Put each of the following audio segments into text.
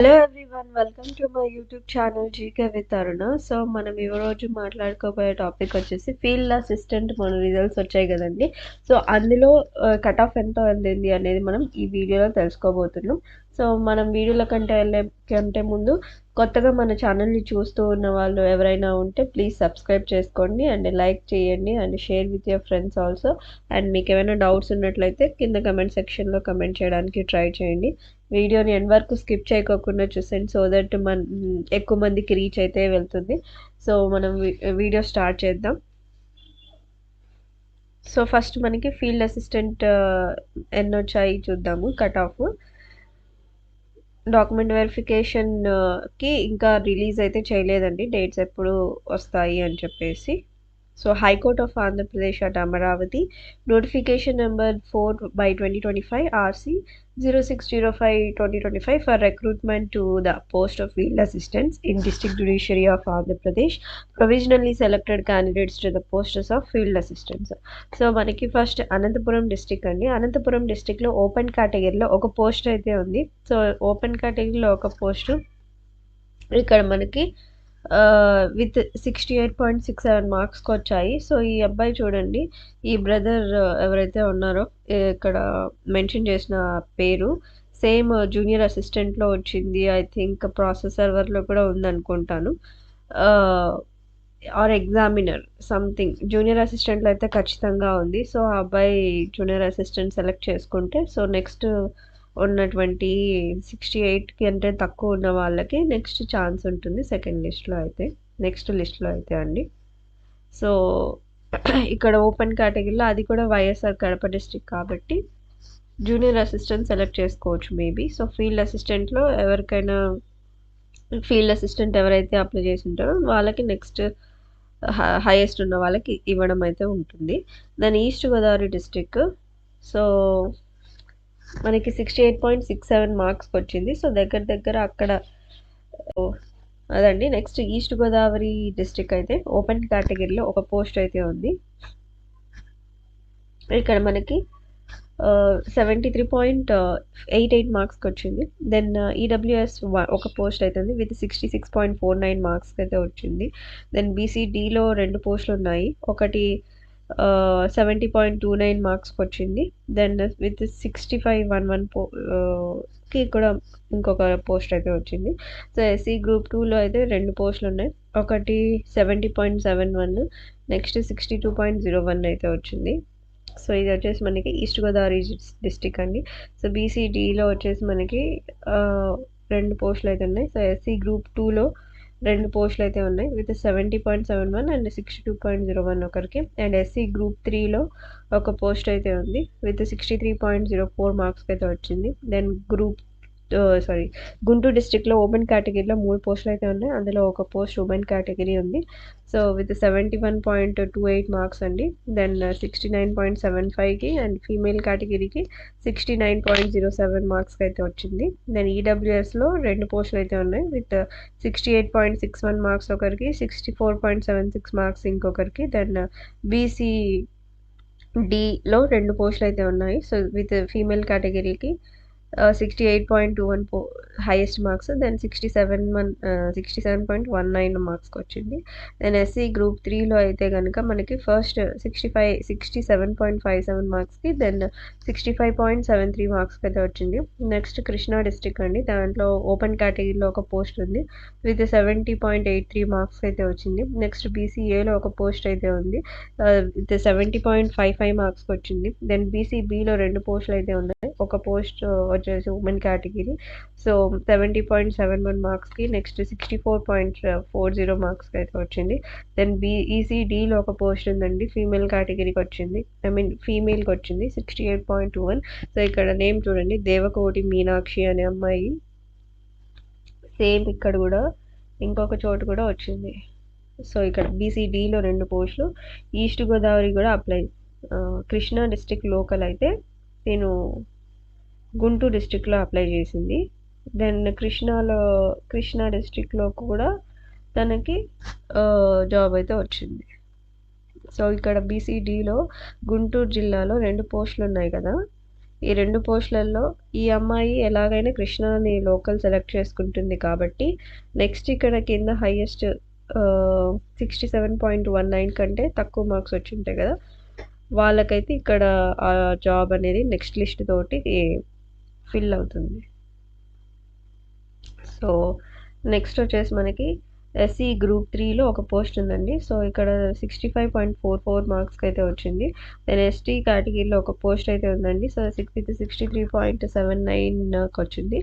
Hello everyone, welcome to my YouTube channel GK with Aruna. So మనం ఈ రోజు మాట్లాడుకోబోయే topic వచ్చేసి ఫీల్డ్ అసిస్టెంట్ మన రిజల్ట్స్ వచ్చాయి కదండి. సో అందులో కట్ ఆఫ్ ఎంత వెళ్ళింది అనేది మనం ఈ వీడియోలో తెలుసుకోబోతున్నాం. సో మనం వీడియోల కంటే ముందు కొత్తగా మన ఛానల్ని చూస్తూ ఉన్న వాళ్ళు ఎవరైనా ఉంటే ప్లీజ్ సబ్స్క్రైబ్ చేసుకోండి అండ్ లైక్ చేయండి and share with your friends also. And మీకు ఏమైనా డౌట్స్ ఉన్నట్లయితే కింద కమెంట్ సెక్షన్లో కమెంట్ చేయడానికి ట్రై చేయండి. వీడియోని ఎండ్ వరకు స్కిప్ చేయకోకుండా చూసండి, సో దట్ ఎక్కువ మందికి రీచ్ అయితే వెళ్తుంది. సో మనం వీడియో స్టార్ట్ చేద్దాం. సో ఫస్ట్ మనకి ఫీల్డ్ అసిస్టెంట్ ఎన్ని వచ్చాయి చూద్దాము. కట్ ఆఫ్ డాక్యుమెంట్ వెరిఫికేషన్కి ఇంకా రిలీజ్ అయితే చేయలేదండి, డేట్స్ ఎప్పుడు వస్తాయి అని చెప్పేసి. So high court of Andhra Pradesh at Amaravati notification number 4/2025 RC 0605/2025 for recruitment to the post of field assistants in district judiciary of Andhra Pradesh. Provisionally selected candidates to the posts of field assistants. So మనకి first Anantapuram district అండి. అనంతపురం డిస్టిక్లో open కేటగిరీలో ఒక post అయితే ఉంది. So open కేటగిరీలో ఒక post ఇక్కడ మనకి విత్ 68.67 మార్క్స్కి వచ్చాయి. సో ఈ అబ్బాయి చూడండి, ఈ బ్రదర్ ఎవరైతే ఉన్నారో ఇక్కడ మెన్షన్ చేసిన పేరు సేమ్ జూనియర్ అసిస్టెంట్లో వచ్చింది. ఐ థింక్ ప్రాసెస్ సర్వర్లో కూడా ఉందనుకుంటాను, ఆర్ ఎగ్జామినర్ సంథింగ్. జూనియర్ అసిస్టెంట్లో అయితే ఖచ్చితంగా ఉంది. సో ఆ అబ్బాయి జూనియర్ అసిస్టెంట్ సెలెక్ట్ చేసుకుంటే సో నెక్స్ట్ ఉన్నటువంటి 68కి అంటే తక్కువ ఉన్న వాళ్ళకి నెక్స్ట్ ఛాన్స్ ఉంటుంది సెకండ్ లిస్ట్లో అయితే, నెక్స్ట్ లిస్ట్లో అయితే అండి. సో ఇక్కడ ఓపెన్ కేటగిరీలో అది కూడా వైఎస్ఆర్ కడప డిస్ట్రిక్ట్ కాబట్టి జూనియర్ అసిస్టెంట్ సెలెక్ట్ చేసుకోవచ్చు మేబీ. సో ఫీల్డ్ అసిస్టెంట్లో ఎవరికైనా ఫీల్డ్ అసిస్టెంట్ ఎవరైతే అప్లై చేసి ఉంటారో వాళ్ళకి నెక్స్ట్ హైయెస్ట్ ఉన్న వాళ్ళకి ఇవ్వడం అయితే ఉంటుంది. దాని ఈస్ట్ గోదావరి డిస్ట్రిక్ట్. సో మనకి 68.67 మార్క్స్కి వచ్చింది. సో దగ్గర అక్కడ అదండి. నెక్స్ట్ ఈస్ట్ గోదావరి డిస్ట్రిక్ట్ అయితే ఓపెన్ కేటగిరీలో ఒక పోస్ట్ అయితే ఉంది. ఇక్కడ మనకి 73.88 మార్క్స్కి వచ్చింది. దెన్ ఈడబ్ల్యూఎస్ ఒక పోస్ట్ అయితే ఉంది విత్ 66.49 మార్క్స్కి అయితే వచ్చింది. దెన్ బీసీడీలో 2 పోస్టులు ఉన్నాయి. ఒకటి 70.29 మార్క్స్కి వచ్చింది. దెన్ విత్ 6511కి కూడా ఇంకొక పోస్ట్ అయితే వచ్చింది. సో ఎస్సీ గ్రూప్ 2లో అయితే 2 పోస్టులు ఉన్నాయి. ఒకటి 70.71, నెక్స్ట్ 62.01 అయితే వచ్చింది. సో ఇది వచ్చేసి మనకి ఈస్ట్ గోదావరి డిస్టిక్ అండి. సో బీసీడీలో వచ్చేసి మనకి 2 పోస్టులు అయితే ఉన్నాయి. సో ఎస్సీ గ్రూప్ 2లో 2 పోస్టులు అయితే ఉన్నాయి విత్ 70.71 అండ్ 62.01 ఒకరికి. అండ్ ఎస్సీ గ్రూప్ 3లో ఒక పోస్ట్ అయితే ఉంది విత్ 63.04 మార్క్స్కి అయితే వచ్చింది. దెన్ గుంటూరు డిస్ట్రిక్ట్లో ఓపెన్ కేటగిరీలో 3 పోస్టులు అయితే ఉన్నాయి. అందులో ఒక పోస్ట్ ఉమెన్ కేటగిరీ ఉంది. సో విత్ 71.28 మార్క్స్ అండి. దెన్ 69.75కి అండ్ ఫీమేల్ కేటగిరీకి 69.07 మార్క్స్కి అయితే వచ్చింది. దెన్ ఈడబ్ల్యూఎస్లో 2 పోస్టులు అయితే ఉన్నాయి విత్ 68.61 మార్క్స్ ఒకరికి, 64.76 మార్క్స్ ఇంకొకరికి. దెన్ బీసీడీలో 2 పోస్టులు అయితే ఉన్నాయి. సో విత్ ఫీమేల్ కేటగిరీకి 68.21 హైయెస్ట్ మార్క్స్, దెన్ 67.19 మార్క్స్కి వచ్చింది. దెన్ ఎస్సీ గ్రూప్ 3లో అయితే కనుక మనకి ఫస్ట్ 67.57 మార్క్స్కి, దెన్ 65.73 మార్క్స్కి అయితే వచ్చింది. నెక్స్ట్ కృష్ణా డిస్ట్రిక్ట్ అండి. దాంట్లో ఓపెన్ కేటగిరీలో ఒక పోస్ట్ ఉంది విత్ 70.83 మార్క్స్ అయితే వచ్చింది. నెక్స్ట్ బీసీఏలో ఒక పోస్ట్ అయితే ఉంది విత్ 70.55 మార్క్స్కి వచ్చింది. దెన్ బీసీబీలో 2 పోస్టులు అయితే ఉన్నాయి. ఒక పోస్ట్ వచ్చేసి ఉమెన్ కేటగిరీ, సో 70.71 మార్క్స్కి, నెక్స్ట్ 64.40 మార్క్స్కి అయితే వచ్చింది. దెన్ ఈసీడీలో ఒక పోస్ట్ ఉందండి, ఫీమేల్ కేటగిరీకి వచ్చింది, ఫీమేల్కి వచ్చింది 68.21. సో ఇక్కడ నేమ్ చూడండి, దేవకోటి మీనాక్షి అనే అమ్మాయి. సేమ్ ఇక్కడ కూడా ఇంకొక చోటు కూడా వచ్చింది. సో ఇక్కడ బీసీడీలో 2 పోస్టులు. ఈస్ట్ గోదావరి కూడా అప్లై. కృష్ణా డిస్ట్రిక్ట్ లోకల్ అయితే నేను గుంటూరు డిస్ట్రిక్ట్లో అప్లై చేసింది. దెన్ కృష్ణా డిస్ట్రిక్ట్లో కూడా తనకి జాబ్ అయితే వచ్చింది. సో ఇక్కడ బీసీడీలో గుంటూరు జిల్లాలో 2 పోస్టులు ఉన్నాయి కదా, ఈ 2 పోస్టులలో ఈ అమ్మాయి ఎలాగైనా కృష్ణని లోకల్ సెలెక్ట్ చేసుకుంటుంది కాబట్టి నెక్స్ట్ ఇక్కడ కింద హైయెస్ట్ 67.19 కంటే తక్కువ మార్క్స్ వచ్చుంటాయి కదా, వాళ్ళకైతే ఇక్కడ ఆ జాబ్ అనేది నెక్స్ట్ లిస్ట్ తోటి ఫిల్ అవుతుంది. సో నెక్స్ట్ వచ్చేసి మనకి ఎస్సీ గ్రూప్ 3లో ఒక పోస్ట్ ఉందండి. సో ఇక్కడ 65.44 మార్క్స్కి అయితే వచ్చింది. దెన్ ఎస్టీ కేటగిరీలో ఒక పోస్ట్ అయితే ఉందండి. సో 63.79కి వచ్చింది.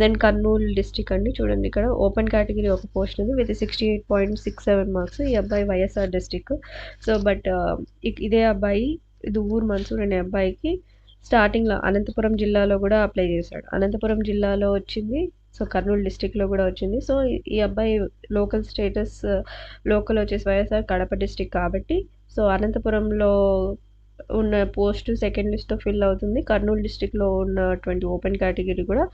దెన్ కర్నూలు డిస్టిక్ అండి, చూడండి ఇక్కడ ఓపెన్ కేటగిరీ ఒక పోస్ట్ ఉంది విత్ 68.67 మార్క్స్. ఈ అబ్బాయి వైఎస్ఆర్ డిస్టిక్. సో బట్ ఇదే అబ్బాయి దువ్వూరు మన్సూర్ అనే అబ్బాయికి స్టార్టింగ్లో అనంతపురం జిల్లాలో కూడా అప్లై చేశాడు. అనంతపురం జిల్లాలో వచ్చింది, సో కర్నూలు డిస్టిక్లో కూడా వచ్చింది. సో ఈ అబ్బాయి లోకల్ స్టేటస్ లోకల్ వచ్చేసి వైఎస్ఆర్ కడప డిస్టిక్ కాబట్టి సో అనంతపురంలో ఉన్న పోస్ట్ సెకండ్ లిస్ట్లో ఫిల్ అవుతుంది. కర్నూలు డిస్టిక్లో ఉన్నటువంటి ఓపెన్ కేటగిరీ కూడా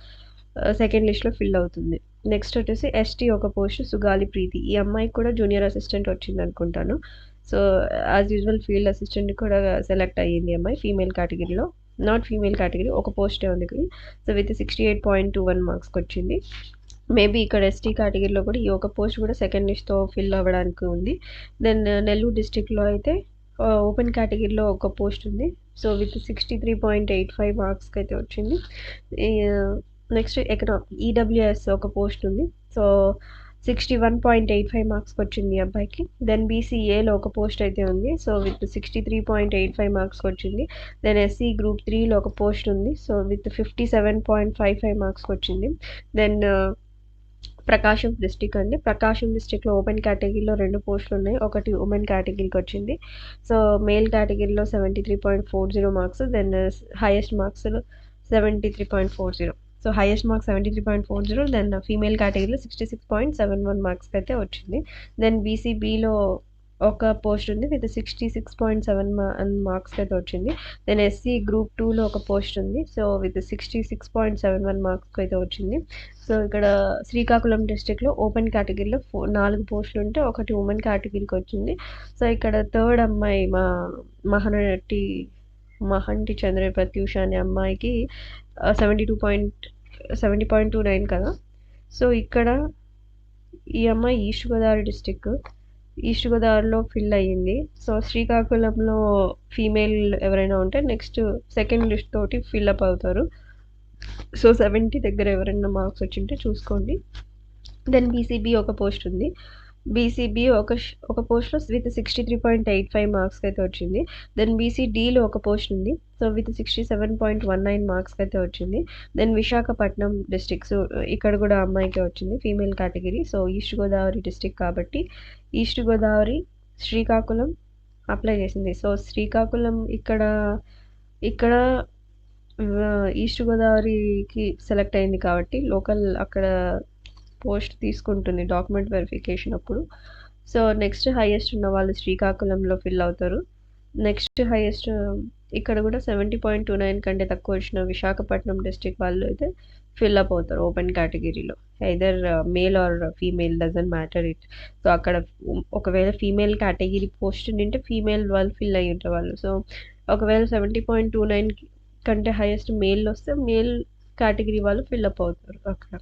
సెకండ్ లిస్ట్లో ఫిల్ అవుతుంది. నెక్స్ట్ వచ్చేసి ఎస్టీ ఒక పోస్ట్ సుగాలి ప్రీతి. ఈ అమ్మాయికి కూడా జూనియర్ అసిస్టెంట్ వచ్చింది అనుకుంటాను. So as usual field assistant కూడా సెలెక్ట్ అయ్యింది అమ్మాయి ఫీమేల్ కేటగిరీలో. నాట్ ఫీమేల్ కేటగిరీ, ఒక పోస్టే ఉంది ఇక్కడ. సో విత్ 68.21 మార్క్స్కి వచ్చింది. మేబీ ఇక్కడ ఎస్టీ కేటగిరీలో కూడా ఈ ఒక పోస్ట్ కూడా సెకండ్ లిస్ట్తో ఫిల్ అవ్వడానికి ఉంది. దెన్ నెల్లూరు డిస్టిక్లో అయితే ఓపెన్ కేటగిరీలో ఒక పోస్ట్ ఉంది. సో విత్ 63.85 మార్క్స్కి అయితే వచ్చింది. నెక్స్ట్ ఈడబ్ల్యూఎస్ ఒక పోస్ట్ ఉంది. సో 61.85 మార్క్స్కి వచ్చింది ఈ అబ్బాయికి. దెన్ బీసీఏలో ఒక పోస్ట్ అయితే ఉంది. సో విత్ 63.85 మార్క్స్కి వచ్చింది. దెన్ ఎస్సీ గ్రూప్ 3లో ఒక పోస్ట్ ఉంది. సో విత్ 57.55 మార్క్స్కి వచ్చింది. దెన్ ప్రకాశం డిస్టిక్ అండి, ప్రకాశం డిస్టిక్లో ఓపెన్ కేటగిరీలో 2 పోస్టులు ఉన్నాయి. ఒకటి ఉమెన్ కేటగిరీకి వచ్చింది. సో మేల్ కేటగిరీలో 73.40 marks. Then highest marks 73.40. So highest marks 73.40. Then female కేటగిరీలో 66.71 మార్క్స్కి అయితే వచ్చింది. దెన్ బీసీబీలో ఒక పోస్ట్ ఉంది విత్ 66.7 మార్క్స్కి అయితే వచ్చింది. దెన్ ఎస్సీ గ్రూప్ 2లో ఒక పోస్ట్ ఉంది. సో విత్ 66.71 మార్క్స్కి అయితే వచ్చింది. సో ఇక్కడ శ్రీకాకుళం డిస్టిక్లో ఓపెన్ కేటగిరీలో 4 పోస్టులు ఉంటే ఒకటి ఉమెన్ కేటగిరీకి వచ్చింది. సో ఇక్కడ థర్డ్ అమ్మాయి మహంటి చంద్ర ప్రత్యూష అనే అమ్మాయికి 70.29 కదా. సో ఇక్కడ ఈ అమ్మాయి ఈస్ట్ గోదావరి డిస్టిక్, ఈస్ట్ గోదావరిలో ఫిల్ అయ్యింది. సో శ్రీకాకుళంలో ఫీమేల్ ఎవరైనా ఉంటే నెక్స్ట్ సెకండ్ లిస్ట్ తోటి ఫిల్అప్ అవుతారు. సో 70 దగ్గర ఎవరైనా మార్క్స్ వచ్చింటే చూసుకోండి. దెన్ బీసీబీ ఒక పోస్ట్ ఉంది. బీసీబీ ఒక పోస్ట్లో విత్ 63.85 మార్క్స్కి అయితే వచ్చింది. దెన్ బీసీడీలో ఒక పోస్ట్ ఉంది. సో విత్ 67.19 మార్క్స్కి అయితే వచ్చింది. దెన్ విశాఖపట్నం డిస్టిక్, సో ఇక్కడ కూడా అమ్మాయికి వచ్చింది female category. So east Godavari district కాబట్టి ఈస్ట్ గోదావరి శ్రీకాకుళం అప్లై చేసింది. సో శ్రీకాకుళం ఇక్కడ ఈస్ట్ గోదావరికి సెలెక్ట్ అయింది కాబట్టి లోకల్ అక్కడ పోస్ట్ తీసుకుంటుంది డాక్యుమెంట్ వెరిఫికేషన్ అప్పుడు. సో నెక్స్ట్ హైయెస్ట్ ఉన్న వాళ్ళు శ్రీకాకుళంలో ఫిల్ అవుతారు. నెక్స్ట్ హైయెస్ట్ ఇక్కడ కూడా 70.29 కంటే తక్కువ వచ్చిన విశాఖపట్నం డిస్టిక్ వాళ్ళు అయితే ఫిల్అప్ అవుతారు ఓపెన్ కేటగిరీలో. Either male or female doesn't matter it. So అక్కడ ఒకవేళ ఫీమేల్ కేటగిరీ పోస్ట్ నింటే ఫీమేల్ వాళ్ళు ఫిల్ అయ్యి ఉంటారు వాళ్ళు. సో ఒకవేళ 70.29 కంటే హైయెస్ట్ మేల్ వస్తే మేల్ కేటగిరీ వాళ్ళు ఫిల్అప్ అవుతారు అక్కడ.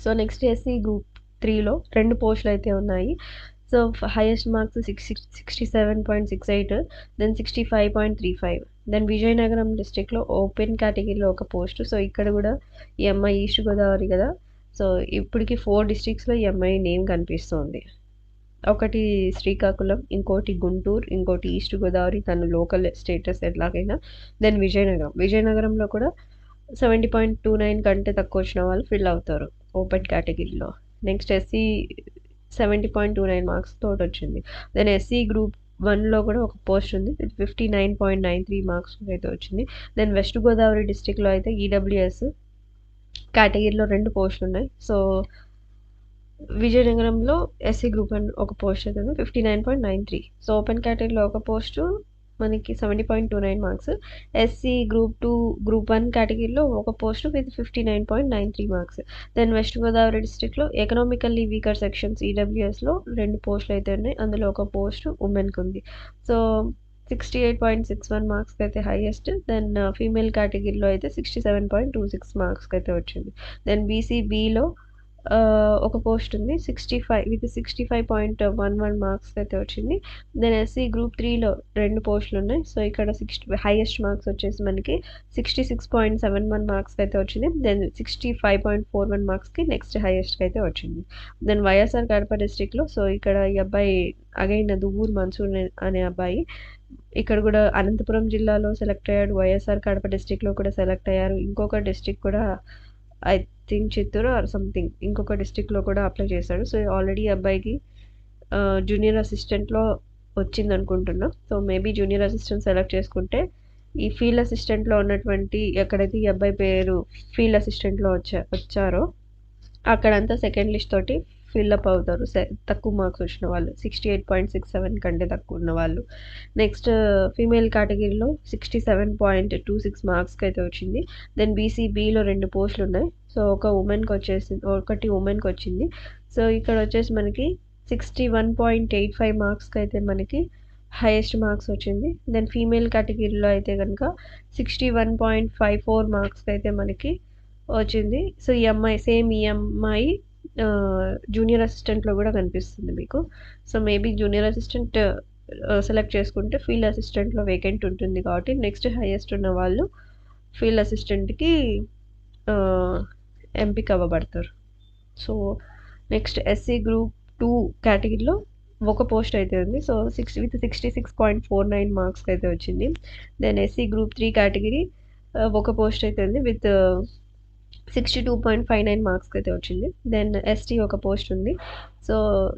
సో నెక్స్ట్ ఎస్సీ గ్రూప్ 3లో 2 పోస్టులు అయితే ఉన్నాయి. So highest marks 67.68, then 65.35. Then Vizianagaram డిస్టిక్లో ఓపెన్ కేటగిరీలో ఒక పోస్ట్. సో ఇక్కడ కూడా ఈ అమ్మాయి ఈస్ట్ గోదావరి కదా. సో ఇప్పటికి 4 డిస్ట్రిక్ట్స్లో ఈ అమ్మాయి నేమ్ కనిపిస్తుంది. ఒకటి శ్రీకాకుళం, ఇంకోటి గుంటూరు, ఇంకోటి ఈస్ట్ గోదావరి, తను లోకల్ స్టేటస్ ఎట్లాగైనా. దెన్ విజయనగరంలో కూడా 70.29 కంటే తక్కువ వచ్చిన వాళ్ళు ఫిల్ అవుతారు ఓపెన్ కేటగిరీలో. నెక్స్ట్ ఎస్సీ 70.29 మార్క్స్ తోటి వచ్చింది. దెన్ ఎస్సీ గ్రూప్ 1లో కూడా ఒక పోస్ట్ ఉంది విత్ 59.93 మార్క్స్ అయితే వచ్చింది. దెన్ వెస్ట్ గోదావరి డిస్టిక్లో అయితే ఈడబ్ల్యూఎస్ కేటగిరీలో 2 పోస్టులు ఉన్నాయి. సో విజయనగరంలో ఎస్సీ గ్రూప్ 1 ఒక పోస్ట్ అయితే 59.93. సో ఓపెన్ కేటగిరీలో ఒక పోస్టు మనకి 70.29 మార్క్స్. ఎస్సీ గ్రూప్ 2 గ్రూప్ 1 కేటగిరీలో ఒక post with 59.93 marks. Then West Godavari డిస్ట్రిక్ట్లో ఎకనామికల్లీ వీకర్ సెక్షన్స్ ఈడబ్ల్యూఎస్లో 2 పోస్టులు అయితే ఉన్నాయి. అందులో ఒక పోస్టు ఉమెన్కి ఉంది. సో 68.61 మార్క్స్కి అయితే హైయెస్ట్. దెన్ ఫీమేల్ కేటగిరీలో అయితే 67.26 మార్క్స్కి అయితే వచ్చింది. దెన్ బీసీబీలో ఒక పోస్ట్ ఉంది 65 మార్క్స్కి అయితే వచ్చింది. దెన్ ఎస్సీ గ్రూప్ 3లో 2 పోస్టులు ఉన్నాయి. సో ఇక్కడ హైయెస్ట్ మార్క్స్ వచ్చేసి మనకి 66.71 మార్క్స్కి అయితే వచ్చింది. దెన్ 65.41 మార్క్స్కి నెక్స్ట్ హైయెస్ట్కి అయితే వచ్చింది. దెన్ వైఎస్ఆర్ కడప డిస్టిక్లో సో ఇక్కడ ఈ అబ్బాయి అగైన్ దువ్వూరు మన్సూర్ అనే అబ్బాయి ఇక్కడ కూడా అనంతపురం జిల్లాలో సెలెక్ట్ అయ్యాడు. వైఎస్ఆర్ కడప డిస్టిక్లో కూడా సెలెక్ట్ అయ్యారు. ఇంకొక డిస్టిక్ కూడా I think Chittoor or something ఇంకొక డిస్టిక్లో కూడా అప్లై చేశాడు. సో ఆల్రెడీ అబ్బాయికి జూనియర్ అసిస్టెంట్లో వచ్చింది అనుకుంటున్నా. So maybe junior assistant select చేసుకుంటే ఈ ఫీల్డ్ అసిస్టెంట్లో ఉన్నటువంటి ఎక్కడైతే ఈ అబ్బాయి పేరు ఫీల్డ్ అసిస్టెంట్లో వచ్చారో అక్కడంతా సెకండ్ లిస్ట్ తోటి ఫిల్అప్ అవుతారు తక్కువ మార్క్స్ వచ్చిన వాళ్ళు 68.67 కంటే తక్కువ ఉన్న వాళ్ళు. నెక్స్ట్ ఫీమేల్ కేటగిరీలో 67.26 మార్క్స్కి అయితే వచ్చింది. దెన్ బీసీబీలో 2 పోస్టులు ఉన్నాయి. సో ఒకటి ఉమెన్కి వచ్చింది. సో ఇక్కడ వచ్చేసి మనకి 61.85 మార్క్స్కి అయితే మనకి హైయెస్ట్ మార్క్స్ వచ్చింది. దెన్ ఫీమేల్ కేటగిరీలో అయితే కనుక 61.54 మార్క్స్కి అయితే మనకి వచ్చింది. సో ఈ అమ్మాయి జూనియర్ అసిస్టెంట్లో కూడా కనిపిస్తుంది మీకు. So maybe junior assistant select చేసుకుంటే ఫీల్డ్ అసిస్టెంట్లో వేకెంట్ ఉంటుంది కాబట్టి నెక్స్ట్ హైయెస్ట్ ఉన్న వాళ్ళు ఫీల్డ్ అసిస్టెంట్కి ఎంపిక అవ్వబడతారు. సో నెక్స్ట్ ఎస్సీ గ్రూప్ 2 కేటగిరీలో ఒక పోస్ట్ అయితే ఉంది. సో 66.49 మార్క్స్కి అయితే వచ్చింది. దెన్ ఎస్సీ గ్రూప్ 3 కేటగిరీ ఒక పోస్ట్ అయితే ఉంది విత్ 62.59 మార్క్స్కి అయితే వచ్చింది. దెన్ ఎస్టీ ఒక పోస్ట్ ఉంది. సో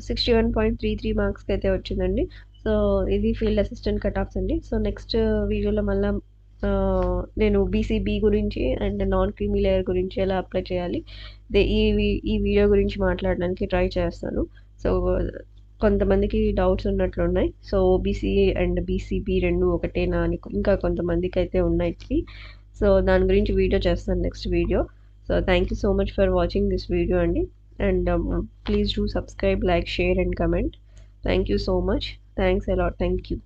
61.33 మార్క్స్కి అయితే వచ్చిందండి. సో ఇది ఫీల్డ్ అసిస్టెంట్ కటాఫ్స్ అండి. సో నెక్స్ట్ వీడియోలో మళ్ళీ నేను బీసీబీ గురించి అండ్ నాన్ క్రీమీ లేయర్ గురించి ఎలా అప్లై చేయాలి ఈ వీడియో గురించి మాట్లాడడానికి ట్రై చేస్తాను. సో కొంతమందికి డౌట్స్ ఉన్నట్లున్నాయి. సో ఓబీసీ అండ్ బీసీబీ 2 ఒకటేనా అని ఇంకా కొంతమందికి అయితే ఉన్నాయి. సో దాని గురించి వీడియో చేస్తాను next video. So thank you so much for watching this video and please do subscribe, like, share and comment. Thank you so much. Thanks a lot. Thank you.